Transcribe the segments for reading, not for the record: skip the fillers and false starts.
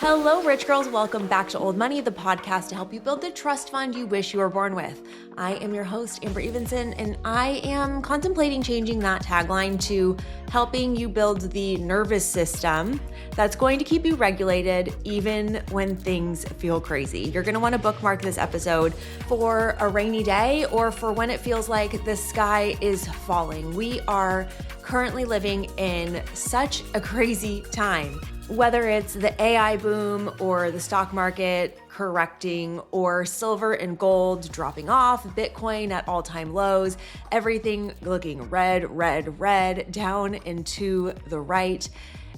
Hello, rich girls. Welcome back to Old Money, the podcast to help you build the trust fund you wish you were born with. I am your host, Amber Evenson, and I am contemplating changing that tagline to helping you build the nervous system that's going to keep you regulated even when things feel crazy. You're going to want to bookmark this episode for a rainy day or for when it feels like the sky is falling. We are currently living in such a crazy time. Whether it's the AI boom or the stock market correcting or silver and gold dropping off, Bitcoin at all-time lows, everything looking red, down and to the right.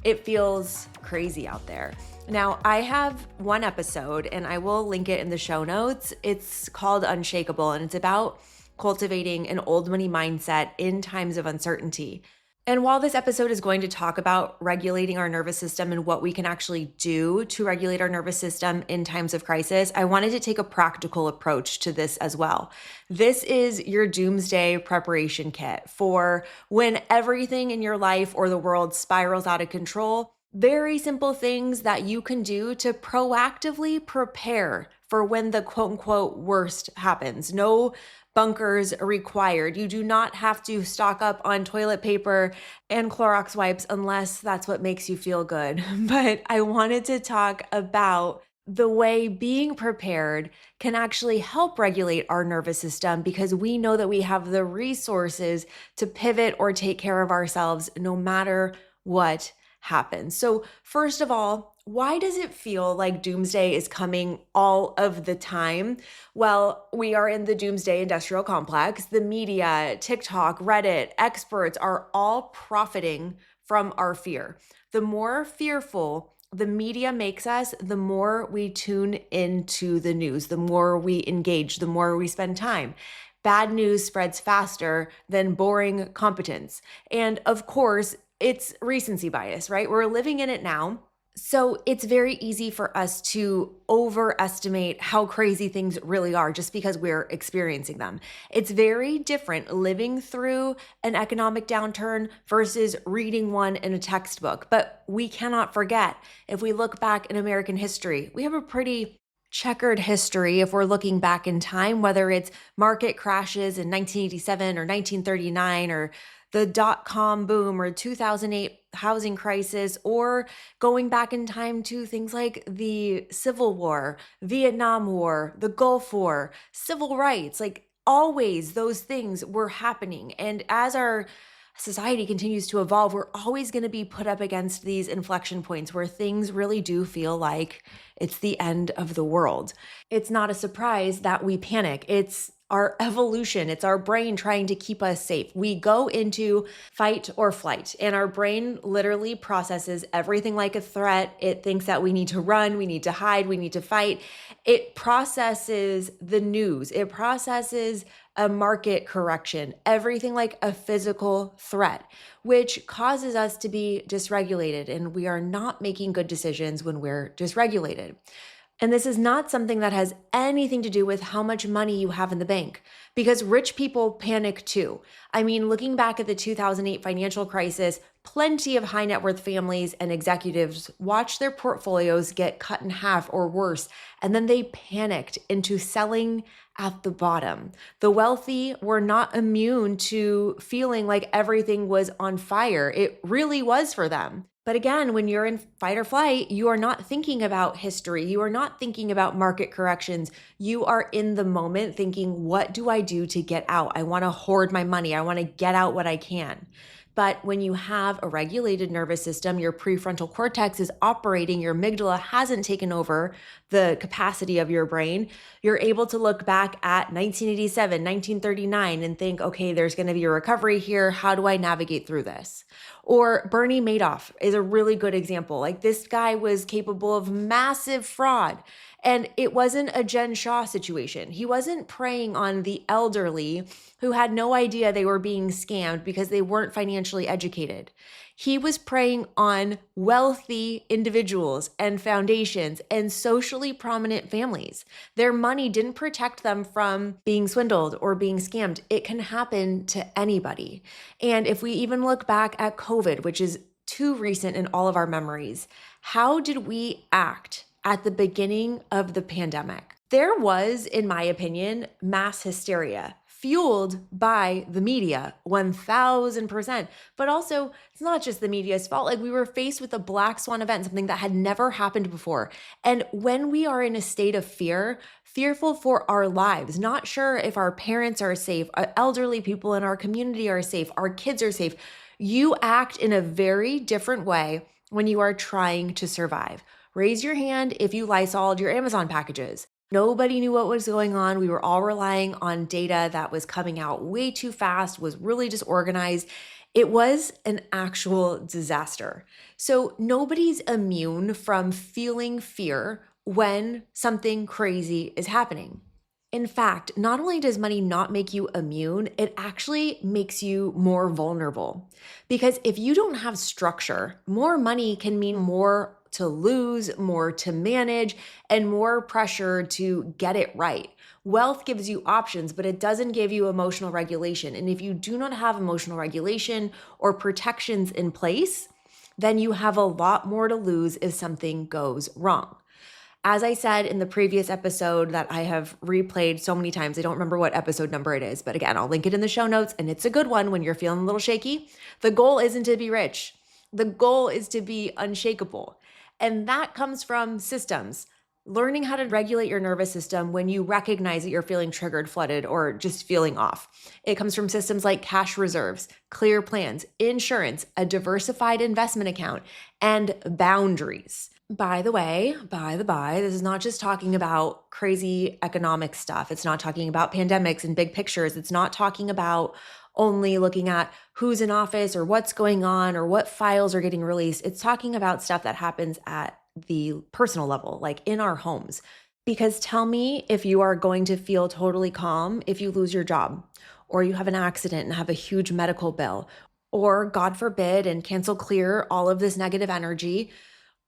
It feels crazy out there. Now, I have one episode and I will link it in the show notes. It's called Unshakable and it's about cultivating an old money mindset in times of uncertainty. And while this episode is going to talk about regulating our nervous system and what we can actually do to regulate our nervous system in times of crisis, I wanted to take a practical approach to this as well. This is your doomsday preparation kit for when everything in your life or the world spirals out of control. Very simple things that you can do to proactively prepare for when the quote unquote worst happens. No bunkers required. You do not have to stock up on toilet paper and Clorox wipes unless that's what makes you feel good. But I wanted to talk about the way being prepared can actually help regulate our nervous system because we know that we have the resources to pivot or take care of ourselves no matter what happens. So first of all, why does it feel like doomsday is coming all of the time? Well, we are in the doomsday industrial complex. The media, TikTok, Reddit, experts are all profiting from our fear. The more fearful the media makes us, the more we tune into the news, the more we engage, the more we spend time. Bad news spreads faster than boring competence. And of course, it's recency bias, right? We're living in it now. So it's very easy for us to overestimate how crazy things really are just because we're experiencing them. It's very different living through an economic downturn versus reading one in a textbook. But we cannot forget, if we look back in American history, we have a pretty checkered history if we're looking back in time, whether it's market crashes in 1987 or 1939 or the dot-com boom or 2008 housing crisis, or going back in time to things like the Civil War, Vietnam War, the Gulf War, civil rights, like always those things were happening. And as our society continues to evolve, we're always going to be put up against these inflection points where things really do feel like it's the end of the world. It's not a surprise that we panic. It's our evolution. It's our brain trying to keep us safe. We go into fight or flight, and our brain literally processes everything like a threat. It thinks that we need to run, we need to hide, we need to fight. It processes the news. It processes a market correction, everything like a physical threat, which causes us to be dysregulated. And we are not making good decisions when we're dysregulated. And this is not something that has anything to do with how much money you have in the bank, because rich people panic too. I mean, looking back at the 2008 financial crisis, plenty of high net worth families and executives watched their portfolios get cut in half or worse, and then they panicked into selling at the bottom. The wealthy were not immune to feeling like everything was on fire. It really was for them. But again, when you're in fight or flight, you are not thinking about history. You are not thinking about market corrections. You are in the moment thinking, what do I do to get out? I want to hoard my money. I want to get out what I can. But when you have a regulated nervous system, your prefrontal cortex is operating, your amygdala hasn't taken over the capacity of your brain, you're able to look back at 1987, 1939 and think, okay, there's going to be a recovery here. How do I navigate through this? Or Bernie Madoff is a really good example. Like, this guy was capable of massive fraud. And it wasn't a Jen Shah situation. He wasn't preying on the elderly who had no idea they were being scammed because they weren't financially educated. He was preying on wealthy individuals and foundations and socially prominent families. Their money didn't protect them from being swindled or being scammed. It can happen to anybody. And if we even look back at COVID, which is too recent in all of our memories. How did we act at the beginning of the pandemic? There was, in my opinion, mass hysteria fueled by the media, 1000%. But also, it's not just the media's fault. Like, we were faced with a black swan event, something that had never happened before. And when we are in a state of fear, fearful for our lives, not sure if our parents are safe, elderly people in our community are safe, our kids are safe, you act in a very different way when you are trying to survive. Raise your hand if you Lysoled your Amazon packages. Nobody knew what was going on. We were all relying on data that was coming out way too fast, was really disorganized. It was an actual disaster. So nobody's immune from feeling fear when something crazy is happening. In fact, not only does money not make you immune, it actually makes you more vulnerable. Because if you don't have structure, more money can mean more to lose, more to manage, and more pressure to get it right. Wealth gives you options, but it doesn't give you emotional regulation. And if you do not have emotional regulation or protections in place, then you have a lot more to lose if something goes wrong. As I said in the previous episode that I have replayed so many times, I don't remember what episode number it is, but again, I'll link it in the show notes, and it's a good one when you're feeling a little shaky. The goal isn't to be rich. The goal is to be unshakable. And that comes from systems. Learning how to regulate your nervous system when you recognize that you're feeling triggered, flooded, or just feeling off. It comes from systems like cash reserves, clear plans, insurance, a diversified investment account, and boundaries. By the way, this is not just talking about crazy economic stuff. It's not talking about pandemics and big pictures. It's not talking about only looking at who's in office or what's going on or what files are getting released. It's talking about stuff that happens at the personal level, like in our homes. Because tell me if you are going to feel totally calm if you lose your job, or you have an accident and have a huge medical bill, or God forbid, and cancel clear all of this negative energy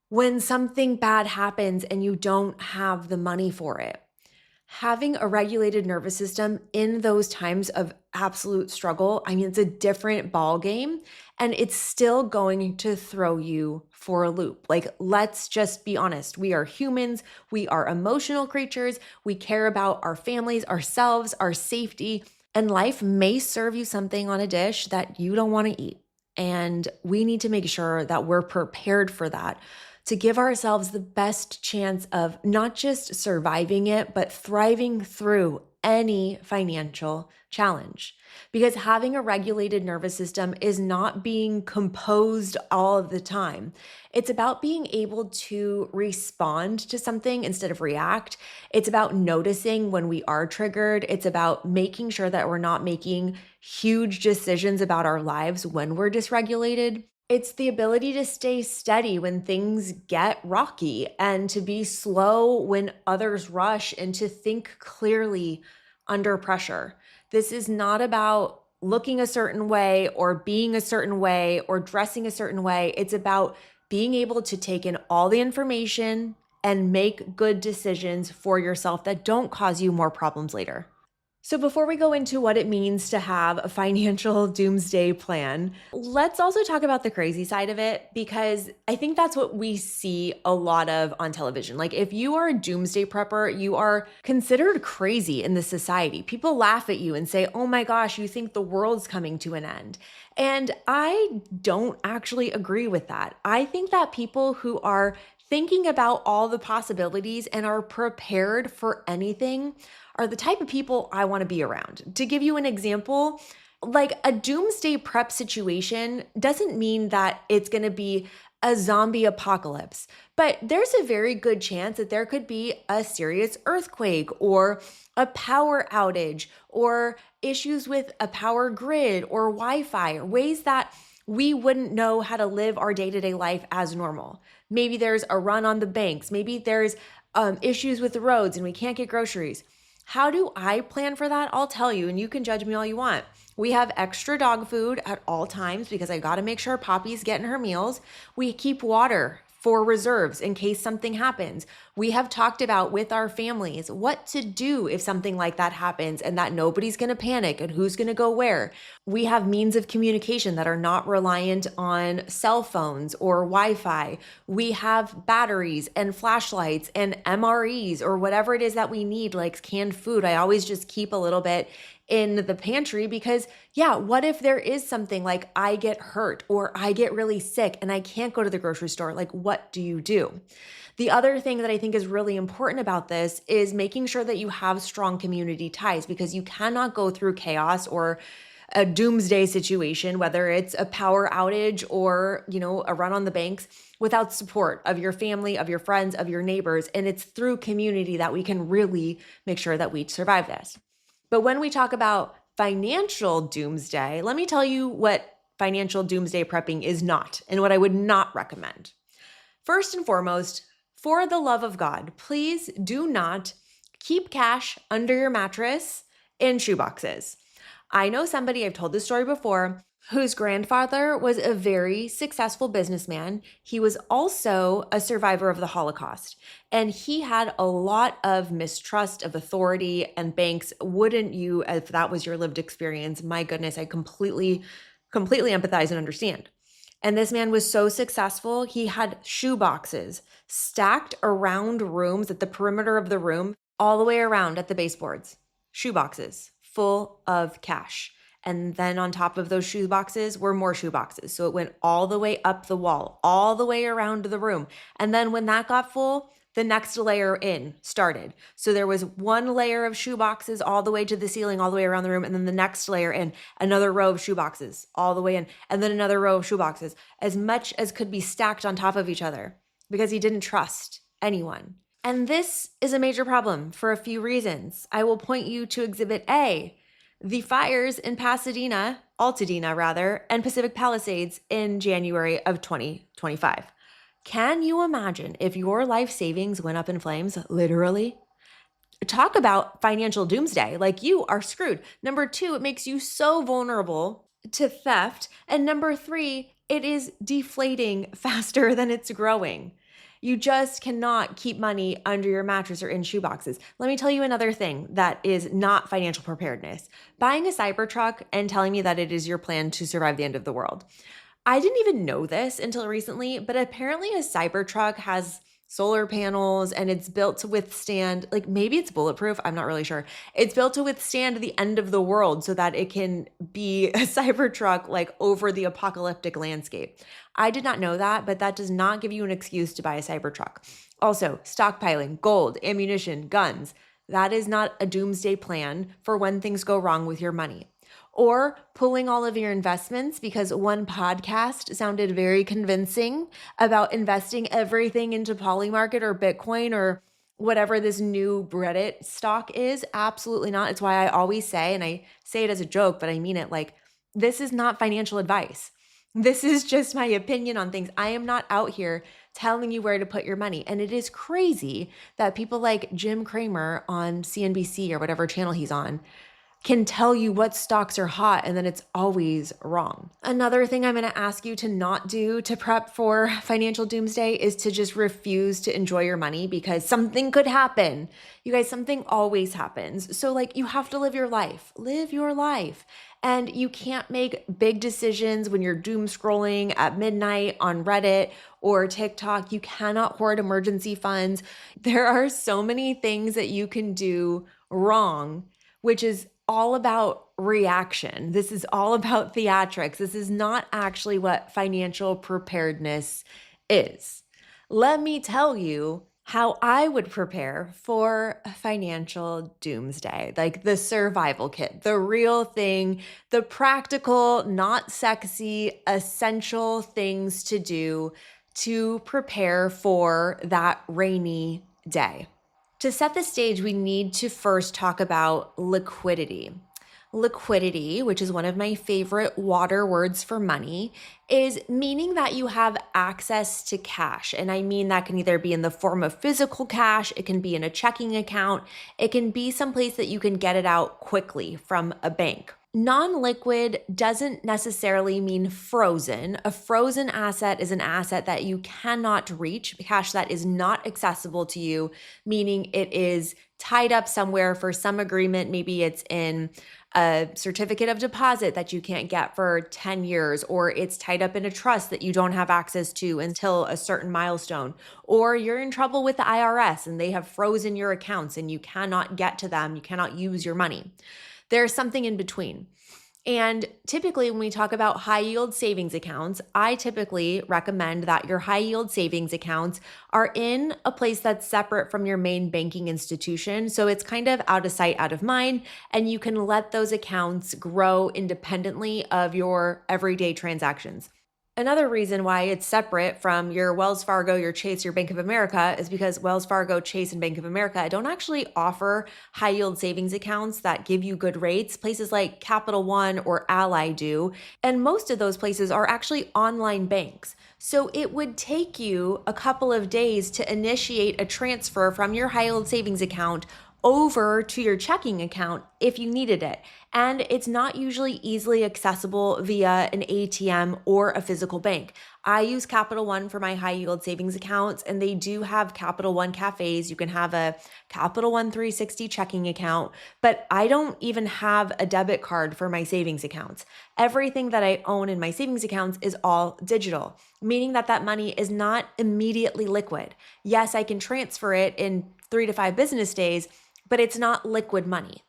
when something bad happens and you don't have the money for it. Having a regulated nervous system in those times of absolute struggle, it's a different ball game, and it's still going to throw you for a loop. Like, let's just be honest. We are humans. We are emotional creatures. We care about our families, ourselves, our safety, and life may serve you something on a dish that you don't want to eat. And we need to make sure that we're prepared for that, to give ourselves the best chance of not just surviving it, but thriving through any financial challenge. Because having a regulated nervous system is not being composed all of the time. It's about being able to respond to something instead of react. It's about noticing when we are triggered. It's about making sure that we're not making huge decisions about our lives when we're dysregulated. It's the ability to stay steady when things get rocky, and to be slow when others rush, and to think clearly under pressure. This is not about looking a certain way or being a certain way or dressing a certain way. It's about being able to take in all the information and make good decisions for yourself that don't cause you more problems later. So before we go into what it means to have a financial doomsday plan, let's also talk about the crazy side of it, because I think that's what we see a lot of on television. Like, if you are a doomsday prepper, you are considered crazy in this society. People laugh at you and say, "Oh my gosh, you think the world's coming to an end." And I don't actually agree with that. I think that people who are thinking about all the possibilities and are prepared for anything are the type of people I want to be around. To give you an example, like, a doomsday prep situation doesn't mean that it's going to be a zombie apocalypse, but there's a very good chance that there could be a serious earthquake or a power outage or issues with a power grid or Wi-Fi, or ways that we wouldn't know how to live our day-to-day life as normal. Maybe there's a run on the banks. Maybe there's issues with the roads and we can't get groceries. How do I plan for that? I'll tell you, and you can judge me all you want. We have extra dog food at all times because I got to make sure Poppy's getting her meals. We keep water for reserves in case something happens. We have talked about with our families what to do if something like that happens and that nobody's going to panic and who's going to go where. We have means of communication that are not reliant on cell phones or Wi-Fi. We have batteries and flashlights and MREs or whatever it is that we need, like canned food. I always just keep a little bit in the pantry because, yeah, what if there is something like I get hurt or I get really sick and I can't go to the grocery store? Like, what do you do? The other thing that I think is really important about this is making sure that you have strong community ties, because you cannot go through chaos or a doomsday situation, whether it's a power outage or, a run on the banks, without support of your family, of your friends, of your neighbors. And it's through community that we can really make sure that we survive this. But when we talk about financial doomsday, let me tell you what financial doomsday prepping is not and what I would not recommend. First and foremost, for the love of God, please do not keep cash under your mattress in shoeboxes. I know somebody, I've told this story before, whose grandfather was a very successful businessman. He was also a survivor of the Holocaust, and he had a lot of mistrust of authority and banks. Wouldn't you, if that was your lived experience? My goodness, I completely empathize and understand. And this man was so successful, he had shoe boxes stacked around rooms at the perimeter of the room, all the way around at the baseboards. Shoe boxes full of cash. And then on top of those shoe boxes were more shoe boxes. So it went all the way up the wall, all the way around the room. And then when that got full, the next layer in started. So there was one layer of shoe boxes all the way to the ceiling, all the way around the room. And then the next layer in, another row of shoe boxes all the way in. And then another row of shoe boxes, as much as could be stacked on top of each other, because he didn't trust anyone. And this is a major problem for a few reasons. I will point you to Exhibit A, the fires in Altadena, and Pacific Palisades in January of 2025. Can you imagine if your life savings went up in flames, literally? Talk about financial doomsday. Like, you are screwed. Number 2, it makes you so vulnerable to theft. And number 3, it is deflating faster than it's growing. You just cannot keep money under your mattress or in shoeboxes. Let me tell you another thing that is not financial preparedness. Buying a Cybertruck and telling me that it is your plan to survive the end of the world. I didn't even know this until recently, but apparently a Cybertruck has solar panels and it's built to withstand, like, maybe it's bulletproof, I'm not really sure. It's built to withstand the end of the world so that it can be a Cybertruck like over the apocalyptic landscape. I did not know that, but that does not give you an excuse to buy a Cybertruck. Also, stockpiling, gold, ammunition, guns. That is not a doomsday plan for when things go wrong with your money. Or pulling all of your investments because one podcast sounded very convincing about investing everything into Polymarket or Bitcoin or whatever this new Reddit stock is. Absolutely not. It's why I always say, and I say it as a joke, but I mean it, like, this is not financial advice. This is just my opinion on things. I am not out here telling you where to put your money. And it is crazy that people like Jim Cramer on CNBC or whatever channel he's on can tell you what stocks are hot, and then it's always wrong. Another thing I'm going to ask you to not do to prep for financial doomsday is to just refuse to enjoy your money, because something could happen. You guys, something always happens. So like, you have to live your life. Live your life. And you can't make big decisions when you're doom scrolling at midnight on Reddit or TikTok. You cannot hoard emergency funds. There are so many things that you can do wrong, which is all about reaction. This is all about theatrics. This is not actually what financial preparedness is. Let me tell you how I would prepare for a financial doomsday, like the survival kit, the real thing, the practical, not sexy, essential things to do to prepare for that rainy day. To set the stage, we need to first talk about liquidity. Liquidity, which is one of my favorite water words for money, is meaning that you have access to cash. And I mean that can either be in the form of physical cash, it can be in a checking account, it can be someplace that you can get it out quickly from a bank. Non-liquid doesn't necessarily mean frozen. A frozen asset is an asset that you cannot reach, cash that is not accessible to you, meaning it is tied up somewhere for some agreement. Maybe it's in a certificate of deposit that you can't get for 10 years, or it's tied up in a trust that you don't have access to until a certain milestone, or you're in trouble with the IRS and they have frozen your accounts and you cannot get to them, you cannot use your money. There's something in between. And typically, when we talk about high yield savings accounts, I typically recommend that your high yield savings accounts are in a place that's separate from your main banking institution. So it's kind of out of sight, out of mind, and you can let those accounts grow independently of your everyday transactions. Another reason why it's separate from your Wells Fargo, your Chase, your Bank of America is because Wells Fargo, Chase, and Bank of America don't actually offer high yield savings accounts that give you good rates. Places like Capital One or Ally do. And most of those places are actually online banks. So it would take you a couple of days to initiate a transfer from your high yield savings account over to your checking account if you needed it. And it's not usually easily accessible via an ATM or a physical bank. I use Capital One for my high yield savings accounts, and they do have Capital One cafes. You can have a Capital One 360 checking account, but I don't even have a debit card for my savings accounts. Everything that I own in my savings accounts is all digital, meaning that that money is not immediately liquid. Yes, I can transfer it in 3 to 5 business days, but it's not liquid money.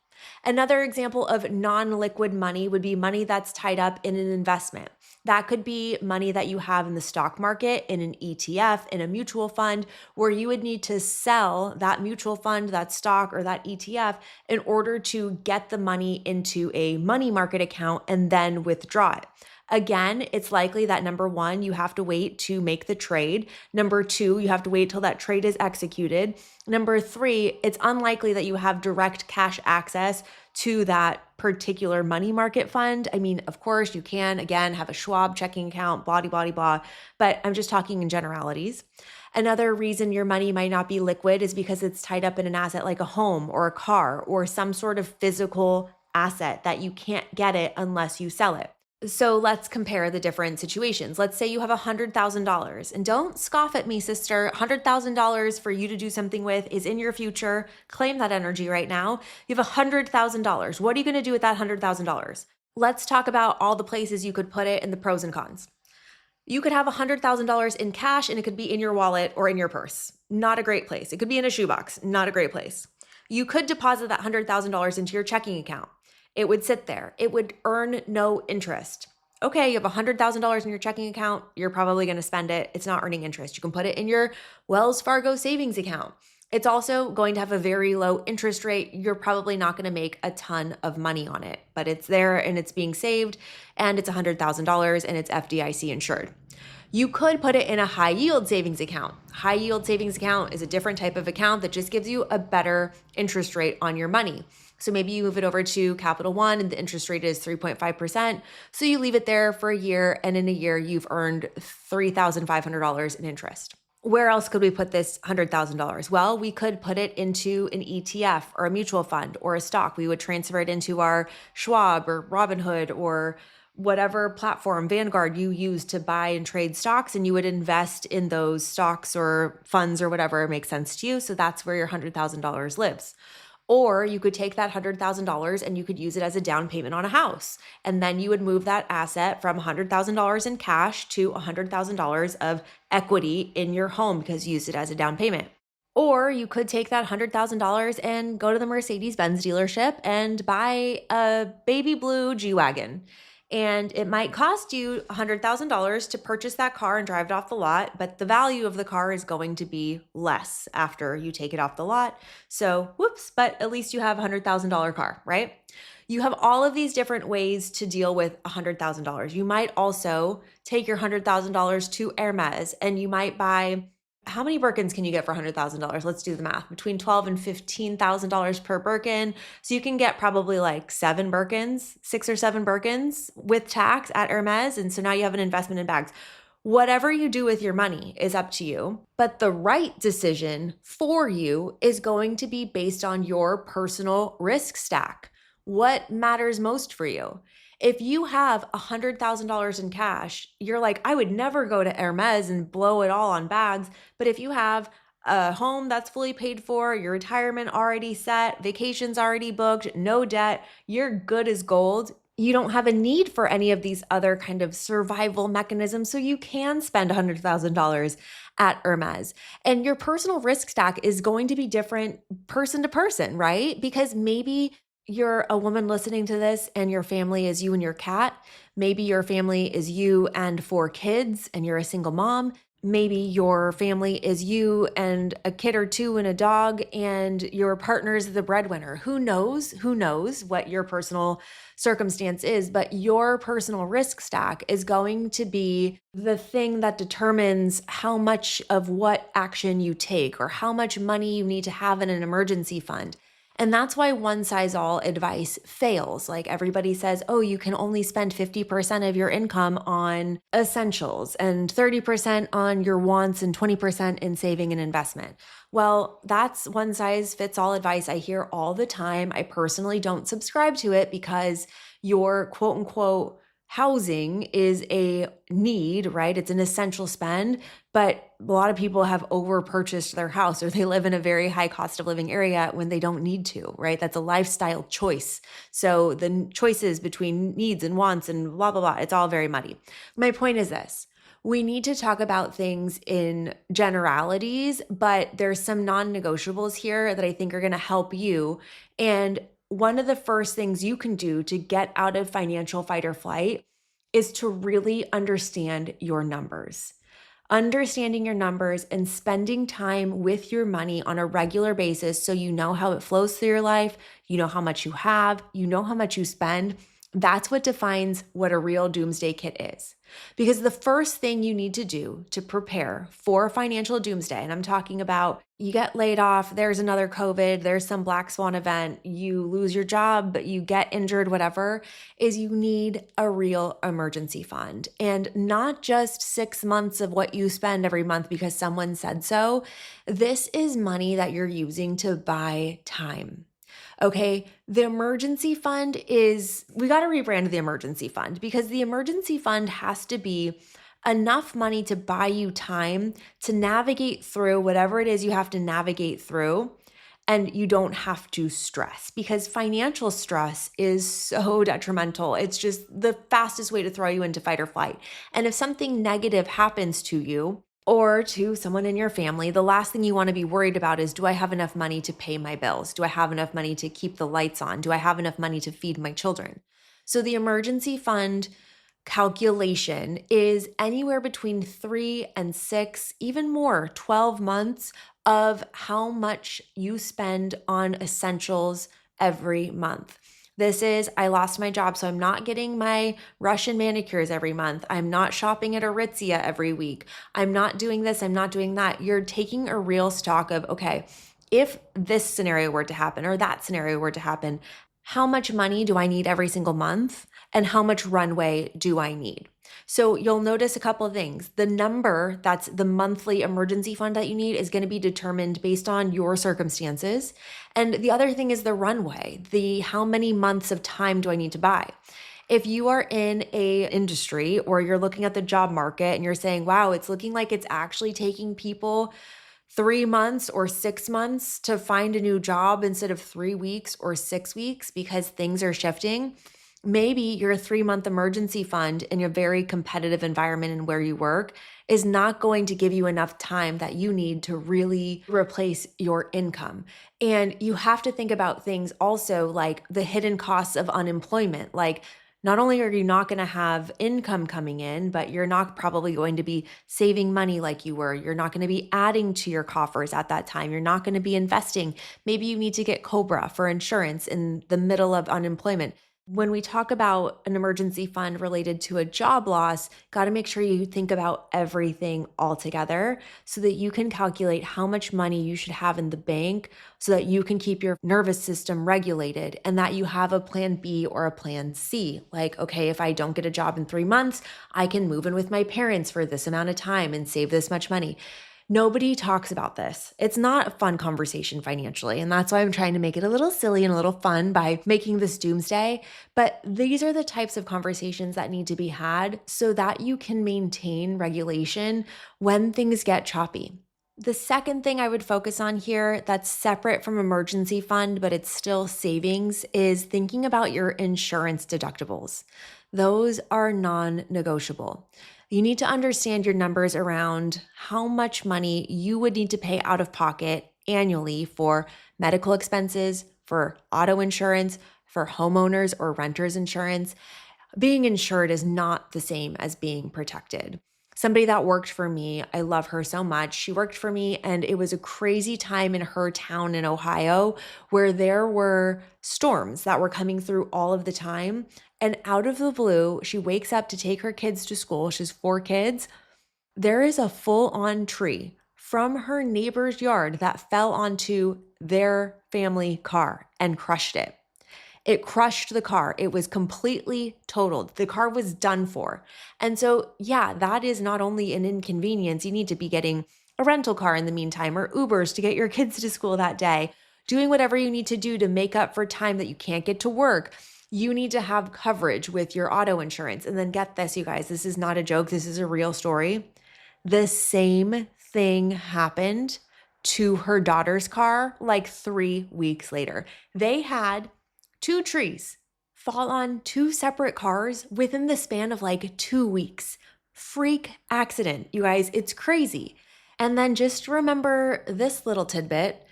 Another example of non-liquid money would be money that's tied up in an investment. That could be money that you have in the stock market, in an ETF, in a mutual fund, where you would need to sell that mutual fund, that stock, or that ETF in order to get the money into a money market account and then withdraw it. Again, it's likely that number one, you have to wait to make the trade. Number two, you have to wait till that trade is executed. Number three, it's unlikely that you have direct cash access to that particular money market fund. I mean, of course, you can, again, have a Schwab checking account, blah, blah, blah, but I'm just talking in generalities. Another reason your money might not be liquid is because it's tied up in an asset like a home or a car or some sort of physical asset that you can't get it unless you sell it. So let's compare the different situations. Let's say you have $100,000, and don't scoff at me, sister. $100,000 for you to do something with is in your future. Claim that energy right now. You have $100,000. What are you going to do with that $100,000? Let's talk about all the places you could put it and the pros and cons. You could have $100,000 in cash, and it could be in your wallet or in your purse. Not a great place. It could be in a shoebox. Not a great place. You could deposit that $100,000 into your checking account. It would sit there. It would earn no interest. Okay, you have $100,000 in your checking account. You're probably going to spend it. It's not earning interest. You can put it in your Wells Fargo savings account. It's also going to have a very low interest rate. You're probably not going to make a ton of money on it, but it's there and it's being saved, and it's $100,000 and it's FDIC insured. You could put it in a high yield savings account. High yield savings account is a different type of account that just gives you a better interest rate on your money. So maybe you move it over to Capital One and the interest rate is 3.5%. So you leave it there for a year, and in a year you've earned $3,500 in interest. Where else could we put this $100,000? Well, we could put it into an ETF or a mutual fund or a stock. We would transfer it into our Schwab or Robinhood or whatever platform, Vanguard, you use to buy and trade stocks, and you would invest in those stocks or funds or whatever makes sense to you. So that's where your $100,000 lives. Or you could take that $100,000 and you could use it as a down payment on a house. And then you would move that asset from $100,000 in cash to $100,000 of equity in your home because you used it as a down payment. Or you could take that $100,000 and go to the Mercedes-Benz dealership and buy a baby blue G-Wagon. And it might cost you $100,000 to purchase that car and drive it off the lot, but the value of the car is going to be less after you take it off the lot. So whoops, but at least you have a $100,000 car, right? You have all of these different ways to deal with $100,000. You might also take your $100,000 to Hermes, and you might buy, how many Birkins can you get for $100,000? Let's do the math. Between $12,000 and $15,000 per Birkin. So you can get probably like 7 Birkins, 6 or 7 Birkins with tax at Hermes. And so now you have an investment in bags. Whatever you do with your money is up to you. But the right decision for you is going to be based on your personal risk stack. What matters most for you? If you have $100,000 in cash, you're like, I would never go to Hermes and blow it all on bags. But if you have a home that's fully paid for, your retirement already set, vacations already booked, no debt, you're good as gold. You don't have a need for any of these other kind of survival mechanisms. So you can spend $100,000 at Hermes. And your personal risk stack is going to be different person to person, right? Because maybe you're a woman listening to this and your family is you and your cat. Maybe your family is you and 4 kids and you're a single mom. Maybe your family is you and a kid or two and a dog and your partner is the breadwinner. Who knows? Who knows what your personal circumstance is, but your personal risk stack is going to be the thing that determines how much of what action you take or how much money you need to have in an emergency fund. And that's why one size all advice fails. Like everybody says, oh, you can only spend 50% of your income on essentials and 30% on your wants and 20% in saving and investment. Well, that's one size fits all advice I hear all the time. I personally don't subscribe to it because your quote unquote housing is a need, right? It's an essential spend, but a lot of people have over purchased their house or they live in a very high cost of living area when they don't need to, right? That's a lifestyle choice. So the choices between needs and wants and blah, blah, blah, it's all very muddy. My point is this. We need to talk about things in generalities, but there's some non-negotiables here that I think are going to help you. And one of the first things you can do to get out of financial fight or flight is to really understand your numbers. Understanding your numbers and spending time with your money on a regular basis so you know how it flows through your life, you know how much you have, you know how much you spend. That's what defines what a real doomsday kit is. Because the first thing you need to do to prepare for financial doomsday, and I'm talking about you get laid off, there's another COVID, there's some black swan event, you lose your job, but you get injured, whatever, is you need a real emergency fund. And not just 6 months of what you spend every month because someone said so. This is money that you're using to buy time. Okay, the emergency fund we got to rebrand the emergency fund because the emergency fund has to be enough money to buy you time to navigate through whatever it is you have to navigate through. And you don't have to stress because financial stress is so detrimental. It's just the fastest way to throw you into fight or flight. And if something negative happens to you, or to someone in your family, the last thing you want to be worried about is, do I have enough money to pay my bills? Do I have enough money to keep the lights on? Do I have enough money to feed my children? So the emergency fund calculation is anywhere between 3 and 6, even more, 12 months of how much you spend on essentials every month. This is, I lost my job, so I'm not getting my Russian manicures every month. I'm not shopping at Aritzia every week. I'm not doing this. I'm not doing that. You're taking a real stock of, okay, if this scenario were to happen or that scenario were to happen, how much money do I need every single month? And how much runway do I need? So you'll notice a couple of things. The number that's the monthly emergency fund that you need is going to be determined based on your circumstances. And the other thing is the runway, how many months of time do I need to buy? If you are in a industry or you're looking at the job market and you're saying, wow, it's looking like it's actually taking people 3 months or 6 months to find a new job instead of 3 weeks or 6 weeks because things are shifting, maybe your 3-month emergency fund in a very competitive environment and where you work is not going to give you enough time that you need to really replace your income. And you have to think about things also like the hidden costs of unemployment. Like not only are you not going to have income coming in, but you're not probably going to be saving money like you were. You're not going to be adding to your coffers at that time. You're not going to be investing. Maybe you need to get COBRA for insurance in the middle of unemployment. When we talk about an emergency fund related to a job loss, got to make sure you think about everything all together so that you can calculate how much money you should have in the bank so that you can keep your nervous system regulated and that you have a plan B or a plan C. Like, okay, if I don't get a job in 3 months, I can move in with my parents for this amount of time and save this much money. Nobody talks about this. It's not a fun conversation financially. And that's why I'm trying to make it a little silly and a little fun by making this doomsday. But these are the types of conversations that need to be had so that you can maintain regulation when things get choppy. The second thing I would focus on here that's separate from emergency fund, but it's still savings, is thinking about your insurance deductibles. Those are non-negotiable. You need to understand your numbers around how much money you would need to pay out of pocket annually for medical expenses, for auto insurance, for homeowners or renters insurance. Being insured is not the same as being protected. Somebody that worked for me, I love her so much. She worked for me, and it was a crazy time in her town in Ohio where there were storms that were coming through all of the time. And out of the blue, she wakes up to take her kids to school. She has 4 kids. There is a full-on tree from her neighbor's yard that fell onto their family car and crushed it. It crushed the car. It was completely totaled. The car was done for. And so, yeah, that is not only an inconvenience. You need to be getting a rental car in the meantime or Ubers to get your kids to school that day, doing whatever you need to do to make up for time that you can't get to work. You need to have coverage with your auto insurance. And then get this, you guys, this is not a joke. This is a real story. The same thing happened to her daughter's car like 3 weeks later. They had 2 trees fall on 2 separate cars within the span of like 2 weeks. Freak accident, you guys. It's crazy. And then just remember this little tidbit.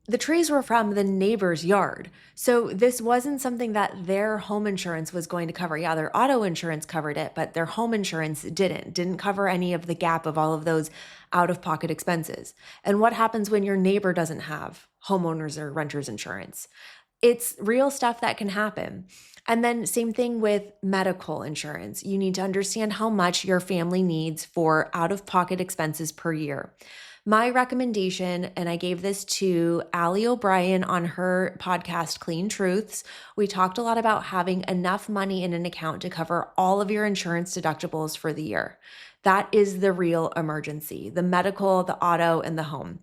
The trees were from the neighbor's yard. So this wasn't something that their home insurance was going to cover. Yeah, their auto insurance covered it, but their home insurance didn't cover any of the gap of all of those out-of-pocket expenses. And what happens when your neighbor doesn't have homeowners or renters insurance? It's real stuff that can happen. And then same thing with medical insurance. You need to understand how much your family needs for out-of-pocket expenses per year. My recommendation, and I gave this to Allie O'Brien on her podcast, Clean Truths, we talked a lot about having enough money in an account to cover all of your insurance deductibles for the year. That is the real emergency, the medical, the auto, and the home.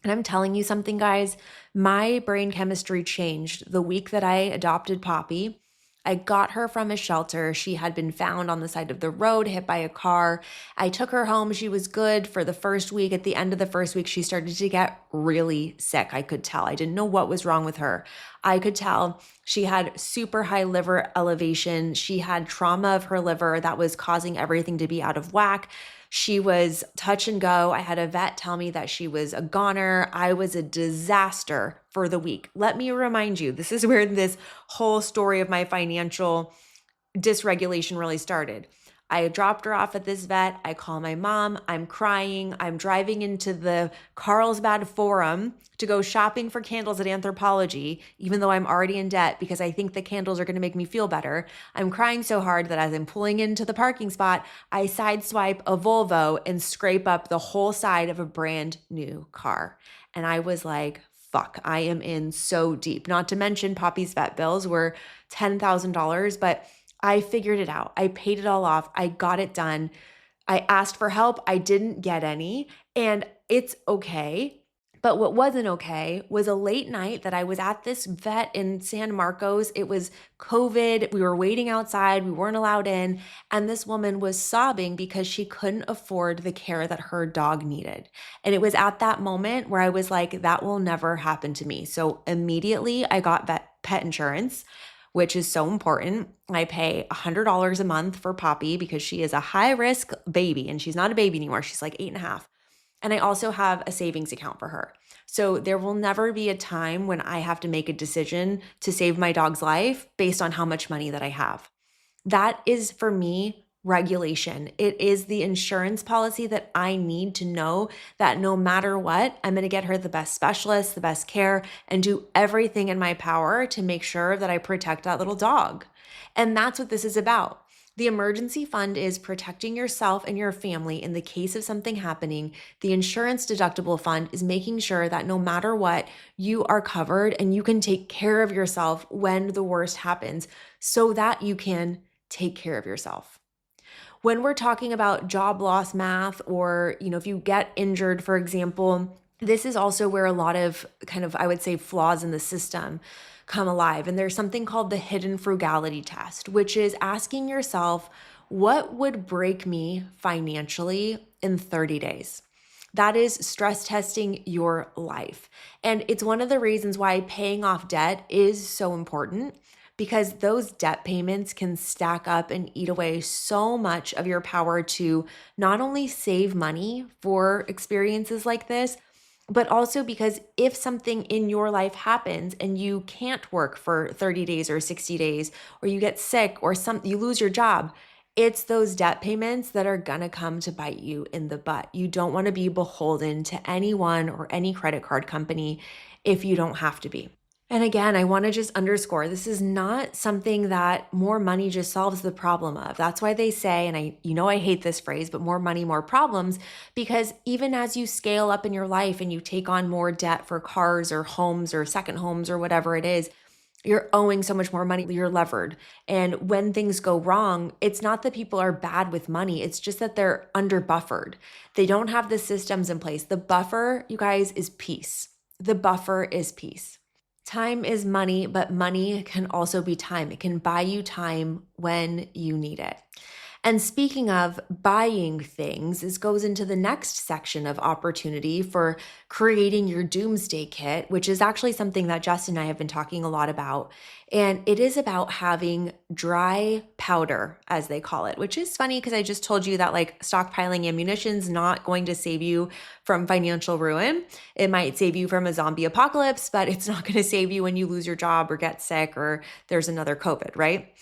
And I'm telling you something, guys, my brain chemistry changed the week that I adopted Poppy. I got her from a shelter. She had been found on the side of the road, hit by a car. I took her home. She was good for the first week. At the end of the first week, she started to get really sick. I could tell. I didn't know what was wrong with her. I could tell she had super high liver elevation. She had trauma of her liver that was causing everything to be out of whack. She was touch and go. I had a vet tell me that she was a goner. I was a disaster for the week. Let me remind you, this is where this whole story of my financial dysregulation really started. I dropped her off at this vet. I call my mom. I'm crying. I'm driving into the Carlsbad Forum to go shopping for candles at Anthropologie, even though I'm already in debt because I think the candles are going to make me feel better. I'm crying so hard that as I'm pulling into the parking spot, I sideswipe a Volvo and scrape up the whole side of a brand new car. And I was like, fuck, I am in so deep. Not to mention Poppy's vet bills were $10,000, but I figured it out. I paid it all off. I got it done. I asked for help. I didn't get any, and it's okay. But what wasn't okay was a late night that I was at this vet in San Marcos. It was COVID. We were waiting outside. We weren't allowed in. And this woman was sobbing because she couldn't afford the care that her dog needed. And it was at that moment where I was like, that will never happen to me. So immediately I got pet insurance, which is so important. I pay $100 a month for Poppy because she is a high-risk baby, and she's not a baby anymore. She's like 8.5. And I also have a savings account for her. So there will never be a time when I have to make a decision to save my dog's life based on how much money that I have. That is, for me, regulation. It is the insurance policy that I need to know that no matter what, I'm going to get her the best specialist, the best care, and do everything in my power to make sure that I protect that little dog. And that's what this is about. The emergency fund is protecting yourself and your family in the case of something happening. The insurance deductible fund is making sure that no matter what, you are covered and you can take care of yourself when the worst happens so that you can take care of yourself. When we're talking about job loss math, or, if you get injured, for example, this is also where a lot of kind of, I would say, flaws in the system come alive. And there's something called the hidden frugality test, which is asking yourself, what would break me financially in 30 days? That is stress testing your life. And it's one of the reasons why paying off debt is so important, because those debt payments can stack up and eat away so much of your power to not only save money for experiences like this, but also because if something in your life happens and you can't work for 30 days or 60 days, or you get sick, or you lose your job, it's those debt payments that are gonna come to bite you in the butt. You don't wanna be beholden to anyone or any credit card company if you don't have to be. And again, I want to just underscore, this is not something that more money just solves the problem of. That's why they say, and I hate this phrase, but more money, more problems, because even as you scale up in your life and you take on more debt for cars or homes or second homes or whatever it is, you're owing so much more money, you're levered. And when things go wrong, it's not that people are bad with money, it's just that they're under buffered. They don't have the systems in place. The buffer, you guys, is peace. The buffer is peace. Time is money, but money can also be time. It can buy you time when you need it. And speaking of buying things, this goes into the next section of opportunity for creating your doomsday kit, which is actually something that Justin and I have been talking a lot about. And it is about having dry powder, as they call it, which is funny because I just told you that like stockpiling ammunition is not going to save you from financial ruin. It might save you from a zombie apocalypse, but it's not going to save you when you lose your job or get sick or there's another COVID, right?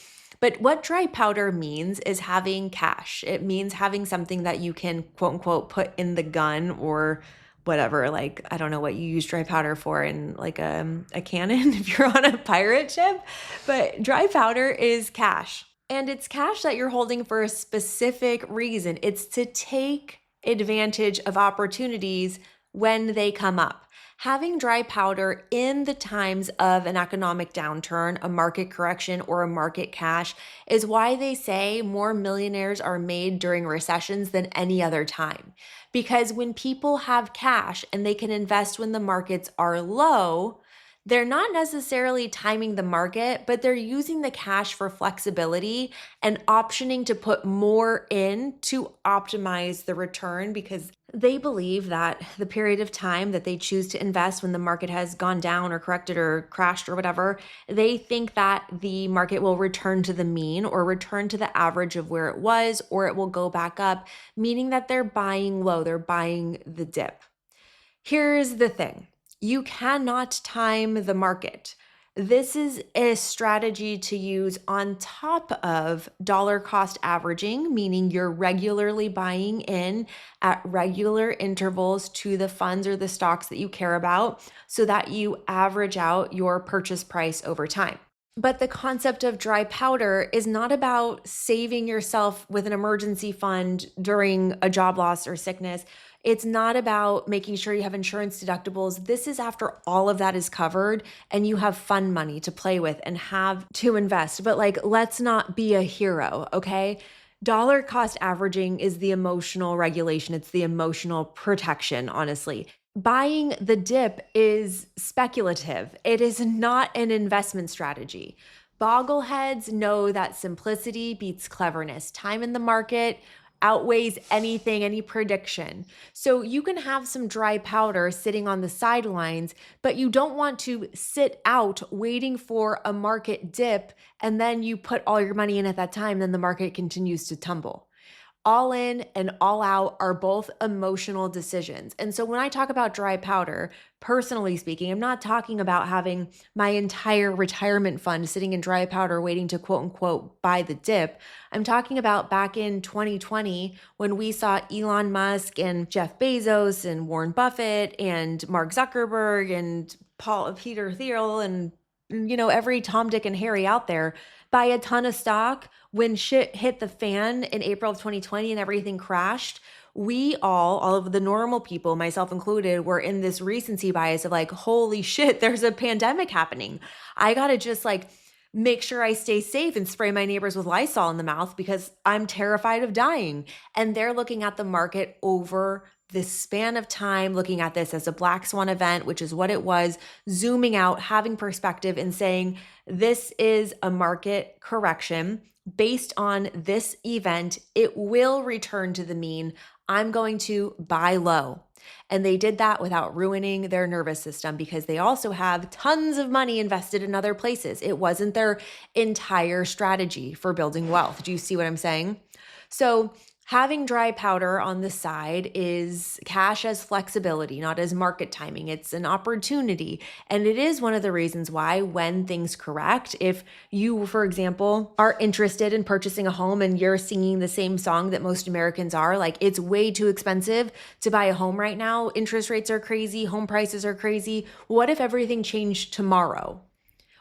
But what dry powder means is having cash. It means having something that you can, quote unquote, put in the gun or whatever. Like, I don't know what you use dry powder for in like a cannon if you're on a pirate ship, but dry powder is cash. And it's cash that you're holding for a specific reason. It's to take advantage of opportunities when they come up. Having dry powder in the times of an economic downturn, a market correction, or a market crash is why they say more millionaires are made during recessions than any other time. Because when people have cash and they can invest when the markets are low, they're not necessarily timing the market, but they're using the cash for flexibility and optioning to put more in to optimize the return, because they believe that the period of time that they choose to invest when the market has gone down or corrected or crashed or whatever, they think that the market will return to the mean or return to the average of where it was, or it will go back up, meaning that they're buying low, they're buying the dip. Here's the thing. You cannot time the market. This is a strategy to use on top of dollar cost averaging, meaning you're regularly buying in at regular intervals to the funds or the stocks that you care about so that you average out your purchase price over time. But the concept of dry powder is not about saving yourself with an emergency fund during a job loss or sickness. It's not about making sure you have insurance deductibles. This is after all of that is covered and you have fun money to play with and have to invest. But like, let's not be a hero, okay? Dollar cost averaging is the emotional regulation. It's the emotional protection, honestly. Buying the dip is speculative. It is not an investment strategy. Boggleheads know that simplicity beats cleverness. Time in the market outweighs anything, any prediction. So you can have some dry powder sitting on the sidelines, but you don't want to sit out waiting for a market dip and then you put all your money in at that time, then the market continues to tumble. All in and all out are both emotional decisions. And so when I talk about dry powder, personally speaking, I'm not talking about having my entire retirement fund sitting in dry powder waiting to quote unquote buy the dip. I'm talking about back in 2020 when we saw Elon Musk and Jeff Bezos and Warren Buffett and Mark Zuckerberg and Peter Thiel and every Tom, Dick, and Harry out there buy a ton of stock when shit hit the fan in April of 2020 and everything crashed. We all of the normal people, myself included, were in this recency bias of like, holy shit, there's a pandemic happening. I gotta just like make sure I stay safe and spray my neighbors with Lysol in the mouth because I'm terrified of dying. And they're looking at the market over this span of time, looking at this as a black swan event, which is what it was, zooming out, having perspective and saying, this is a market correction. Based on this event, it will return to the mean. I'm going to buy low. And they did that without ruining their nervous system because they also have tons of money invested in other places. It wasn't their entire strategy for building wealth. Do you see what I'm saying? So having dry powder on the side is cash as flexibility, not as market timing. It's an opportunity. And it is one of the reasons why when things correct, if you, for example, are interested in purchasing a home and you're singing the same song that most Americans are, like it's way too expensive to buy a home right now. Interest rates are crazy. Home prices are crazy. What if everything changed tomorrow?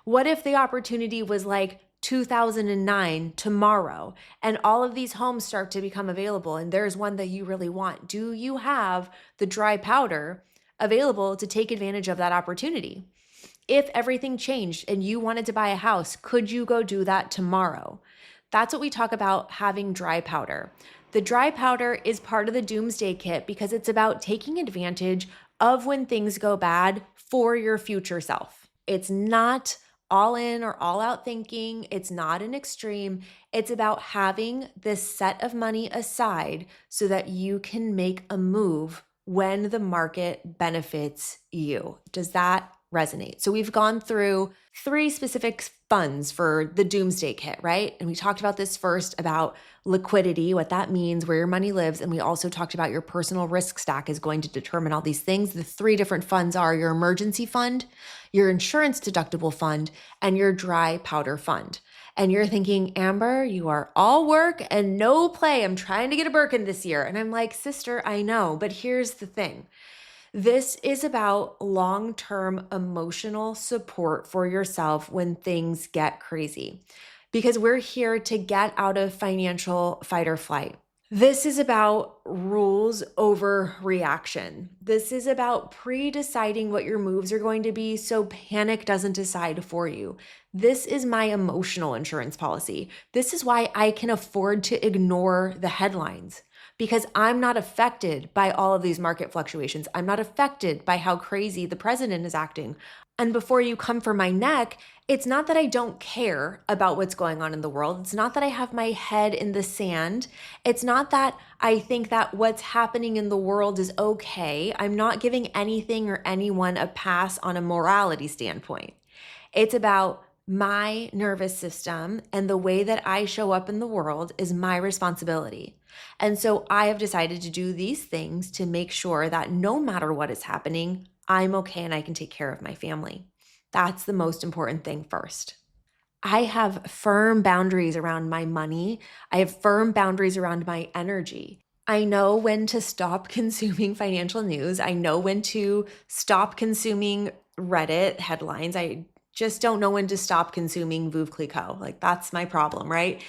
What if the opportunity was like 2009 tomorrow and all of these homes start to become available and there's one that you really want? Do you have the dry powder available to take advantage of that opportunity? If everything changed and you wanted to buy a house, could you go do that tomorrow? That's what we talk about having dry powder. The dry powder is part of the Doomsday kit because it's about taking advantage of when things go bad for your future self. It's not all in or all out thinking. It's not an extreme. It's about having this set of money aside so that you can make a move when the market benefits you. Does that resonate? So we've gone through 3 specific funds for the Doomsday kit, right? And we talked about this first about liquidity, what that means, where your money lives. And we also talked about your personal risk stack is going to determine all these things. The 3 different funds are your emergency fund, your insurance deductible fund, and your dry powder fund. And you're thinking, Amber, you are all work and no play. I'm trying to get a Birkin this year. And I'm like, sister, I know, but here's the thing. This is about long-term emotional support for yourself when things get crazy, because we're here to get out of financial fight or flight. This is about rules over reaction. This is about pre-deciding what your moves are going to be so panic doesn't decide for you. This is my emotional insurance policy. This is why I can afford to ignore the headlines, because I'm not affected by all of these market fluctuations. I'm not affected by how crazy the president is acting. And before you come for my neck, it's not that I don't care about what's going on in the world. It's not that I have my head in the sand. It's not that I think that what's happening in the world is okay. I'm not giving anything or anyone a pass on a morality standpoint. It's about my nervous system and the way that I show up in the world is my responsibility. And so I have decided to do these things to make sure that no matter what is happening, I'm okay and I can take care of my family. That's the most important thing first. I have firm boundaries around my money. I have firm boundaries around my energy. I know when to stop consuming financial news. I know when to stop consuming Reddit headlines. I just don't know when to stop consuming Veuve Clicquot. Like that's my problem, right?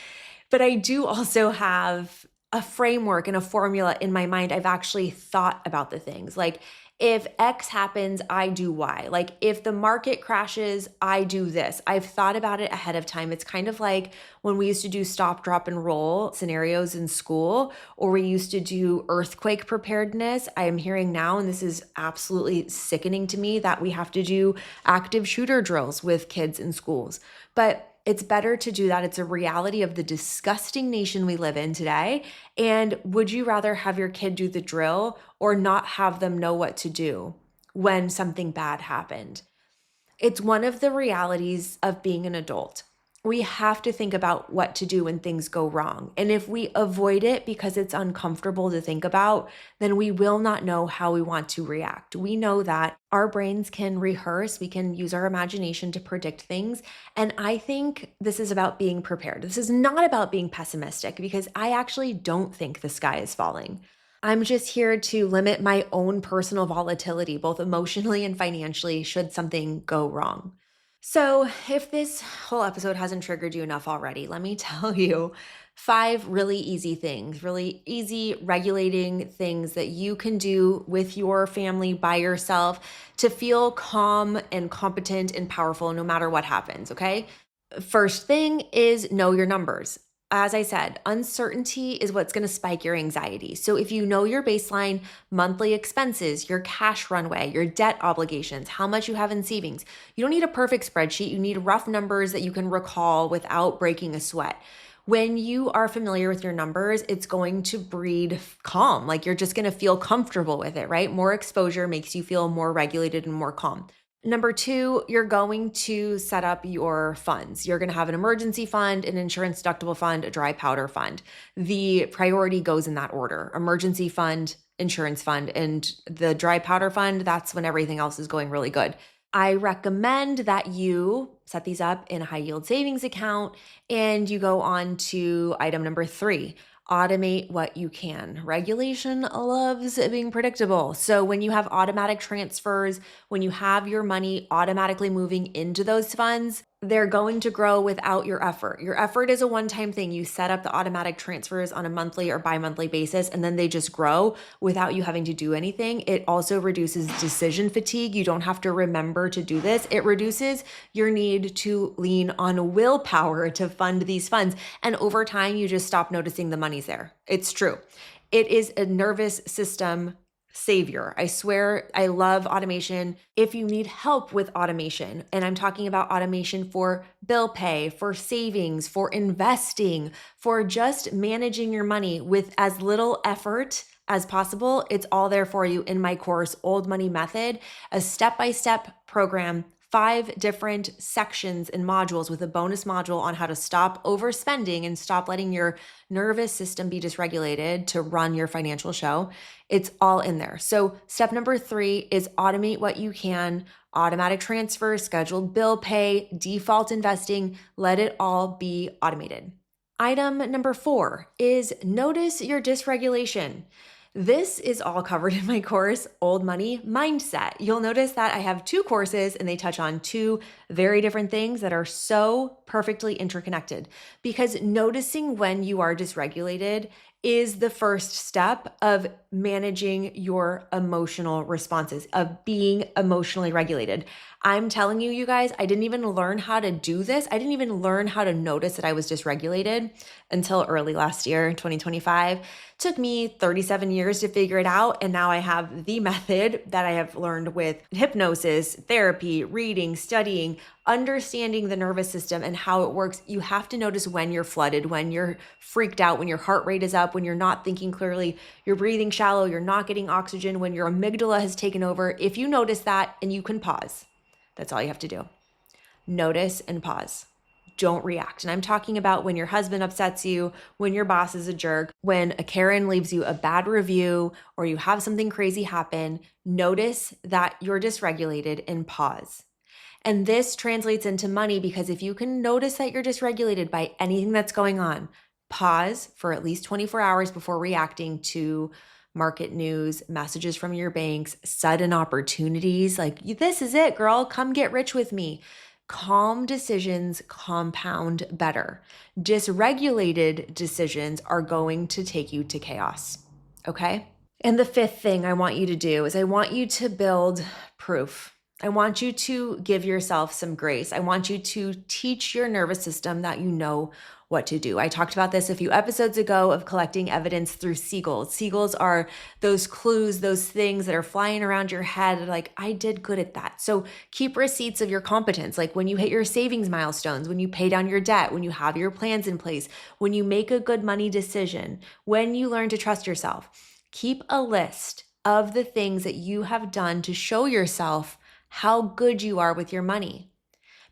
But I do also have a framework and a formula in my mind. I've actually thought about the things like if X happens, I do Y. Like if the market crashes, I do this. I've thought about it ahead of time. It's kind of like when we used to do stop, drop, and roll scenarios in school, or we used to do earthquake preparedness. I am hearing now, and this is absolutely sickening to me, that we have to do active shooter drills with kids in schools. But it's better to do that. It's a reality of the disgusting nation we live in today. And would you rather have your kid do the drill or not have them know what to do when something bad happened? It's one of the realities of being an adult. We have to think about what to do when things go wrong. And if we avoid it because it's uncomfortable to think about, then we will not know how we want to react. We know that our brains can rehearse, we can use our imagination to predict things. And I think this is about being prepared. This is not about being pessimistic because I actually don't think the sky is falling. I'm just here to limit my own personal volatility, both emotionally and financially, should something go wrong. So if this whole episode hasn't triggered you enough already, let me tell you 5 really easy things, really easy regulating things that you can do with your family by yourself to feel calm and competent and powerful no matter what happens, okay? First thing is know your numbers. As I said, uncertainty is what's going to spike your anxiety. So if you know your baseline monthly expenses, your cash runway, your debt obligations, how much you have in savings, you don't need a perfect spreadsheet. You need rough numbers that you can recall without breaking a sweat. When you are familiar with your numbers, it's going to breed calm. Like you're just going to feel comfortable with it, right? More exposure makes you feel more regulated and more calm. Number two, you're going to set up your funds. You're going to have an emergency fund, an insurance deductible fund, a dry powder fund. The priority goes in that order: emergency fund, insurance fund, and the dry powder fund. That's when everything else is going really good. I recommend that you set these up in a high yield savings account and you go on to item number three. Automate what you can. Regulation loves being predictable. So when you have automatic transfers, when you have your money automatically moving into those funds, they're going to grow without your effort. Your effort is a one-time thing. You set up the automatic transfers on a monthly or bi-monthly basis, and then they just grow without you having to do anything. It also reduces decision fatigue. You don't have to remember to do this. It reduces your need to lean on willpower to fund these funds. And over time, you just stop noticing the money's there. It's true. It is a nervous system savior. I swear, I love automation. If you need help with automation, and I'm talking about automation for bill pay, for savings, for investing, for just managing your money with as little effort as possible, it's all there for you in my course, Old Money Method, a step-by-step program, 5 different sections and modules with a bonus module on how to stop overspending and stop letting your nervous system be dysregulated to run your financial show. It's all in there. So step number 3 is automate what you can: automatic transfer, scheduled bill pay, default investing. Let it all be automated. Item number 4 is notice your dysregulation. This is all covered in my course, Old Money Mindset. You'll notice that I have 2 courses and they touch on 2 very different things that are so perfectly interconnected, because noticing when you are dysregulated is the first step of managing your emotional responses, of being emotionally regulated. I'm telling you, you guys, I didn't even learn how to do this. I didn't even learn how to notice that I was dysregulated until early last year, 2025. It took me 37 years to figure it out. And now I have the method that I have learned with hypnosis, therapy, reading, studying, understanding the nervous system and how it works. You have to notice when you're flooded, when you're freaked out, when your heart rate is up, when you're not thinking clearly, you're breathing shallow, you're not getting oxygen, when your amygdala has taken over. If you notice that and you can pause, that's all you have to do. Notice and pause. Don't react. And I'm talking about when your husband upsets you, when your boss is a jerk, when a Karen leaves you a bad review, or you have something crazy happen. Notice that you're dysregulated and pause. And this translates into money, because if you can notice that you're dysregulated by anything that's going on, pause for at least 24 hours before reacting to market news, messages from your banks, sudden opportunities like, this is it, girl, come get rich with me. Calm decisions compound better. Dysregulated decisions are going to take you to chaos, okay? And the 5th thing I want you to do is I want you to build proof. I want you to give yourself some grace. I want you to teach your nervous system that you know what to do. I talked about this a few episodes ago of collecting evidence through seagulls. Seagulls are those clues, those things that are flying around your head, like, I did good at that. So keep receipts of your competence, like when you hit your savings milestones, when you pay down your debt, when you have your plans in place, when you make a good money decision, when you learn to trust yourself. Keep a list of the things that you have done to show yourself how good you are with your money.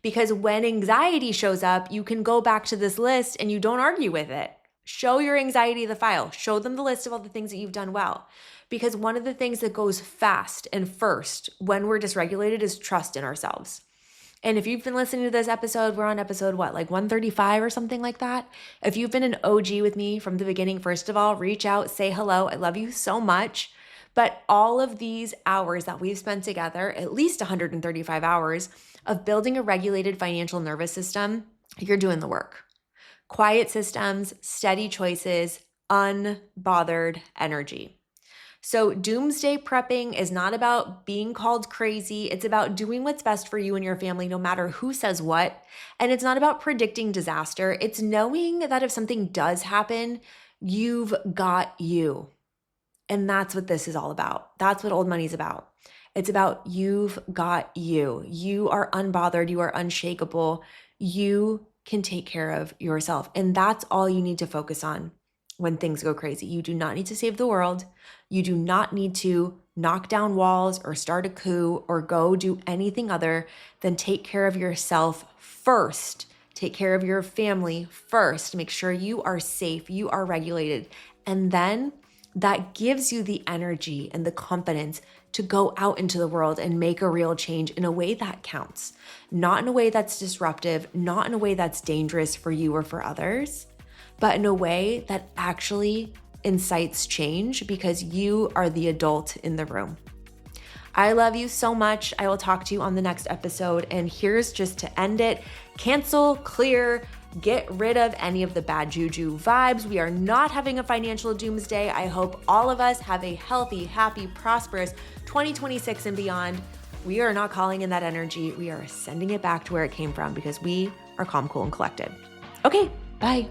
Because when anxiety shows up, you can go back to this list and you don't argue with it. Show your anxiety the file. Show them the list of all the things that you've done well. Because one of the things that goes fast and first when we're dysregulated is trust in ourselves. And if you've been listening to this episode, we're on episode like 135 or something like that. If you've been an OG with me from the beginning, first of all, reach out, say hello. I love you so much. But all of these hours that we've spent together, at least 135 hours of building a regulated financial nervous system, you're doing the work. Quiet systems, steady choices, unbothered energy. So doomsday prepping is not about being called crazy. It's about doing what's best for you and your family, no matter who says what. And it's not about predicting disaster. It's knowing that if something does happen, you've got you. And that's what this is all about. That's what old money is about. It's about you've got you. You are unbothered. You are unshakable. You can take care of yourself. And that's all you need to focus on when things go crazy. You do not need to save the world. You do not need to knock down walls or start a coup or go do anything other than take care of yourself first. Take care of your family first. Make sure you are safe, you are regulated. And then that gives you the energy and the confidence to go out into the world and make a real change in a way that counts. Not in a way that's disruptive, not in a way that's dangerous for you or for others, but in a way that actually incites change because you are the adult in the room. I love you so much. I will talk to you on the next episode. And here's just to end it: cancel, clear, get rid of any of the bad juju vibes. We are not having a financial doomsday. I hope all of us have a healthy, happy, prosperous 2026 and beyond. We are not calling in that energy. We are sending it back to where it came from because we are calm, cool, and collected. Okay, bye.